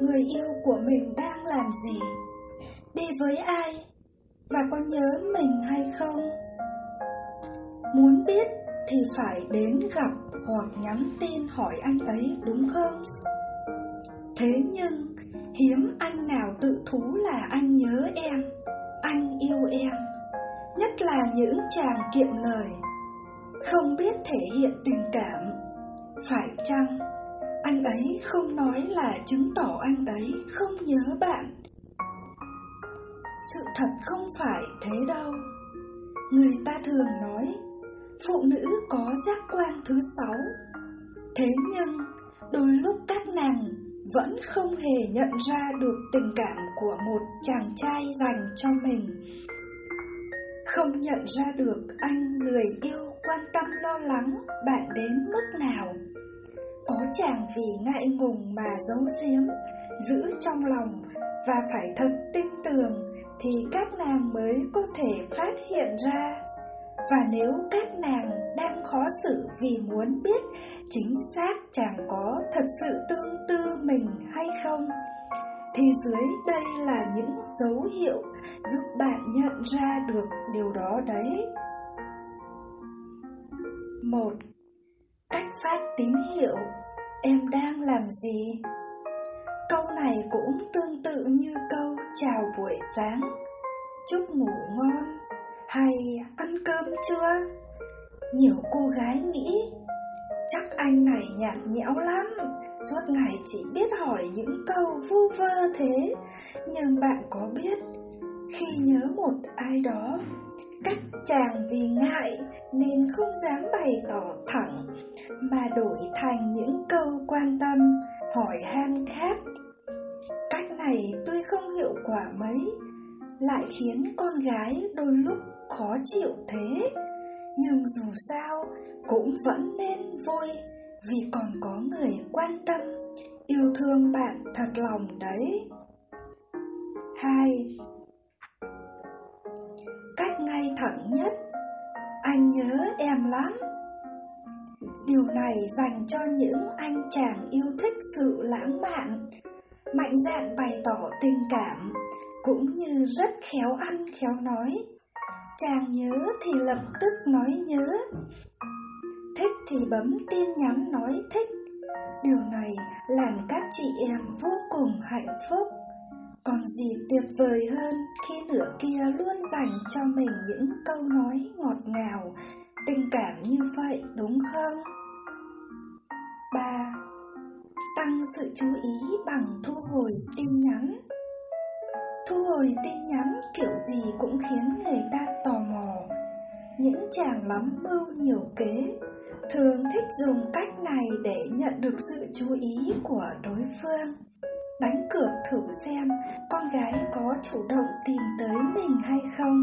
người yêu của mình đang làm gì, đi với ai và có nhớ mình hay không. Muốn biết thì phải đến gặp hoặc nhắn tin hỏi anh ấy, đúng không? Thế nhưng hiếm anh nào tự thú là anh nhớ em, anh yêu em, nhất là những chàng kiệm lời, không biết thể hiện tình cảm. Phải chăng anh ấy không nói là chứng tỏ anh ấy không nhớ bạn? Sự thật không phải thế đâu. Người ta thường nói phụ nữ có giác quan thứ 6. Thế nhưng đôi lúc các nàng vẫn không hề nhận ra được tình cảm của một chàng trai dành cho mình, không nhận ra được anh người yêu quan tâm lo lắng bạn đến mức nào. Có chàng vì ngại ngùng mà giấu giếm, giữ trong lòng và phải thật tin tưởng thì các nàng mới có thể phát hiện ra. Và nếu các nàng đang khó xử vì muốn biết chính xác chàng có thật sự tương tư mình hay không, thì dưới đây là những dấu hiệu giúp bạn nhận ra được điều đó đấy. 1. Cách phát tín hiệu em đang làm gì. Câu này cũng tương tự như câu chào buổi sáng, chúc ngủ ngon hay ăn cơm chưa. Nhiều cô gái nghĩ chắc anh này nhạt nhẽo lắm, suốt ngày chỉ biết hỏi những câu vu vơ thế. Nhưng bạn có biết, khi nhớ một ai đó, các chàng vì ngại nên không dám bày tỏ thẳng, mà đổi thành những câu quan tâm, hỏi han khác. Cách này tuy không hiệu quả mấy, lại khiến con gái đôi lúc khó chịu thế. Nhưng dù sao cũng vẫn nên vui, vì còn có người quan tâm, yêu thương bạn thật lòng đấy. 2. Cách ngay thẳng nhất, anh nhớ em lắm. Điều này dành cho những anh chàng yêu thích sự lãng mạn, mạnh dạn bày tỏ tình cảm, cũng như rất khéo ăn khéo nói. Chàng nhớ thì lập tức nói nhớ, thích thì bấm tin nhắn nói thích. Điều này làm các chị em vô cùng hạnh phúc. Còn gì tuyệt vời hơn khi nửa kia luôn dành cho mình những câu nói ngọt ngào, tình cảm như vậy, đúng không? 3. Tăng sự chú ý bằng thu hồi tin nhắn. Thu hồi tin nhắn kiểu gì cũng khiến người ta tò mò. Những chàng lắm mưu nhiều kế thường thích dùng cách này để nhận được sự chú ý của đối phương. Đánh cược thử xem con gái có chủ động tìm tới mình hay không.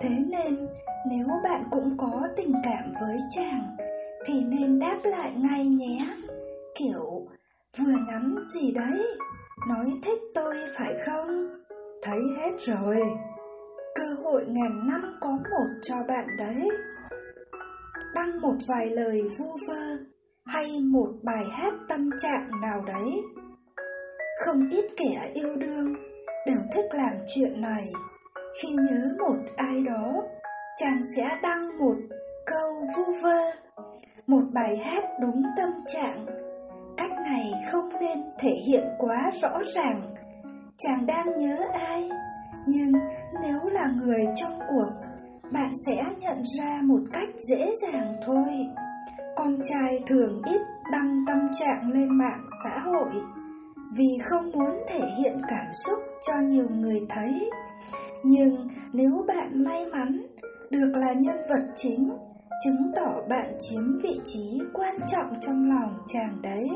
Thế nên nếu bạn cũng có tình cảm với chàng thì nên đáp lại ngay nhé. Kiểu vừa nhắn gì đấy, nói thích tôi phải không? Thấy hết rồi, cơ hội ngàn năm có một cho bạn đấy. Đăng một vài lời vu vơ hay một bài hát tâm trạng nào đấy. Không ít kẻ yêu đương đều thích làm chuyện này. Khi nhớ một ai đó, chàng sẽ đăng một câu vu vơ, một bài hát đúng tâm trạng. Cách này không nên thể hiện quá rõ ràng chàng đang nhớ ai, nhưng nếu là người trong cuộc, bạn sẽ nhận ra một cách dễ dàng thôi. Con trai thường ít đăng tâm trạng lên mạng xã hội vì không muốn thể hiện cảm xúc cho nhiều người thấy. Nhưng nếu bạn may mắn được là nhân vật chính, chứng tỏ bạn chiếm vị trí quan trọng trong lòng chàng đấy.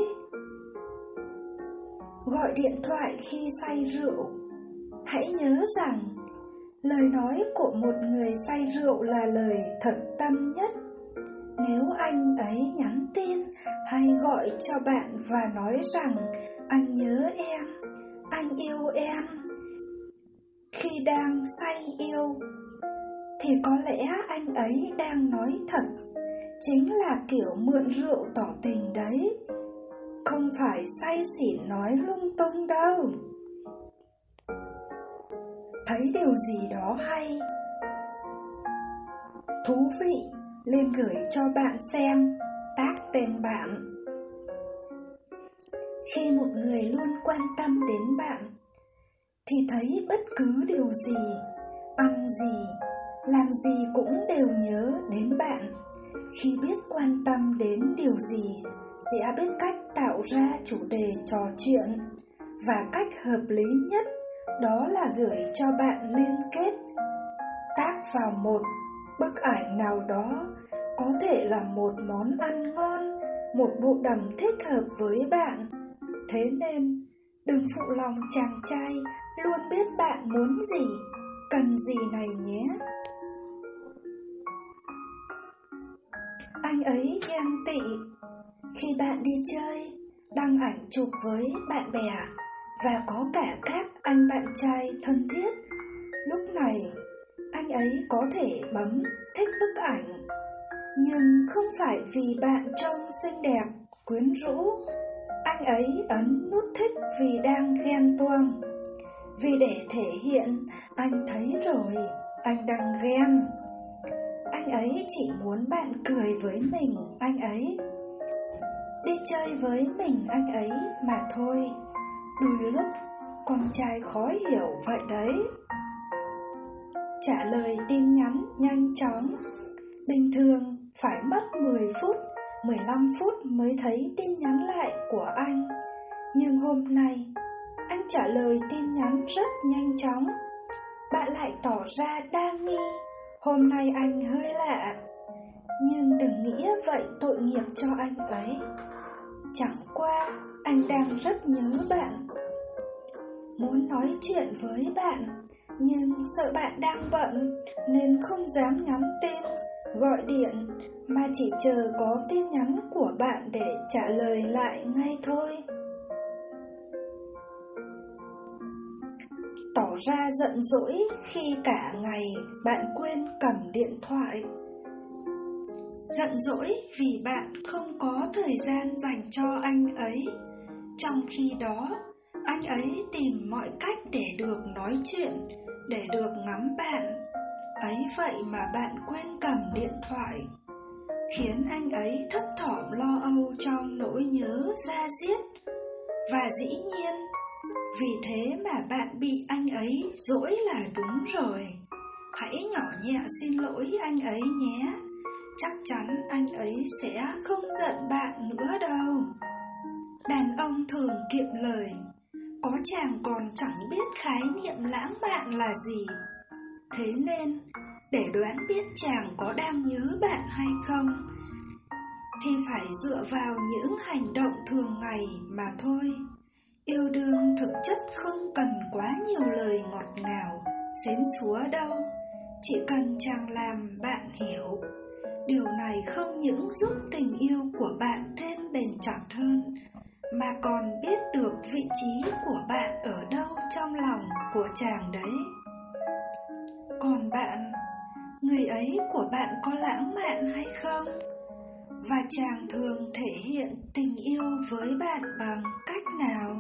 Gọi điện thoại khi say rượu. Hãy nhớ rằng lời nói của một người say rượu là lời thật tâm nhất. Nếu anh ấy nhắn tin hay gọi cho bạn và nói rằng anh nhớ em, anh yêu em, khi đang say yêu, thì có lẽ anh ấy đang nói thật, chính là kiểu mượn rượu tỏ tình đấy. Không phải say xỉn nói lung tung đâu. Thấy điều gì đó hay, thú vị, lên gửi cho bạn xem, tag tên bạn. Khi một người luôn quan tâm đến bạn, thì thấy bất cứ điều gì, ăn gì, làm gì cũng đều nhớ đến bạn. Khi biết quan tâm đến điều gì, sẽ biết cách tạo ra chủ đề trò chuyện, và cách hợp lý nhất đó là gửi cho bạn liên kết, tag vào một bức ảnh nào đó, có thể là một món ăn ngon, một bộ đầm thích hợp với bạn. Thế nên, đừng phụ lòng chàng trai luôn biết bạn muốn gì, cần gì này nhé. Anh ấy ghen tị khi bạn đi chơi, đăng ảnh chụp với bạn bè và có cả các anh bạn trai thân thiết. Lúc này, anh ấy có thể bấm thích bức ảnh, nhưng không phải vì bạn trông xinh đẹp, quyến rũ. Anh ấy ấn nút thích vì đang ghen tuông, vì để thể hiện anh thấy rồi, anh đang ghen. Anh ấy chỉ muốn bạn cười với mình anh ấy, đi chơi với mình anh ấy mà thôi. Đôi lúc con trai khó hiểu vậy đấy. Trả lời tin nhắn nhanh chóng, bình thường phải mất 10 phút, 15 phút mới thấy tin nhắn lại của anh. Nhưng hôm nay, anh trả lời tin nhắn rất nhanh chóng. Bạn lại tỏ ra đa nghi, hôm nay anh hơi lạ. Nhưng đừng nghĩ vậy tội nghiệp cho anh ấy. Chẳng qua, anh đang rất nhớ bạn, muốn nói chuyện với bạn, nhưng sợ bạn đang bận nên không dám nhắn tin, gọi điện, mà chỉ chờ có tin nhắn của bạn để trả lời lại ngay thôi. Tỏ ra giận dỗi khi cả ngày bạn quên cầm điện thoại. Giận dỗi vì bạn không có thời gian dành cho anh ấy, trong khi đó anh ấy tìm mọi cách để được nói chuyện, để được ngắm bạn. Ấy vậy mà bạn quên cầm điện thoại, khiến anh ấy thấp thỏm lo âu trong nỗi nhớ da diết. Và dĩ nhiên, vì thế mà bạn bị anh ấy dỗi là đúng rồi. Hãy nhỏ nhẹ xin lỗi anh ấy nhé. Chắc chắn anh ấy sẽ không giận bạn nữa đâu. Đàn ông thường kiệm lời, có chàng còn chẳng biết khái niệm lãng mạn là gì. Thế nên, để đoán biết chàng có đang nhớ bạn hay không, thì phải dựa vào những hành động thường ngày mà thôi. Yêu đương thực chất không cần quá nhiều lời ngọt ngào, xến xúa đâu. Chỉ cần chàng làm bạn hiểu. Điều này không những giúp tình yêu của bạn thêm bền chặt hơn, mà còn biết được vị trí của bạn ở đâu trong lòng của chàng đấy. Còn bạn, người ấy của bạn có lãng mạn hay không? Và chàng thường thể hiện tình yêu với bạn bằng cách nào?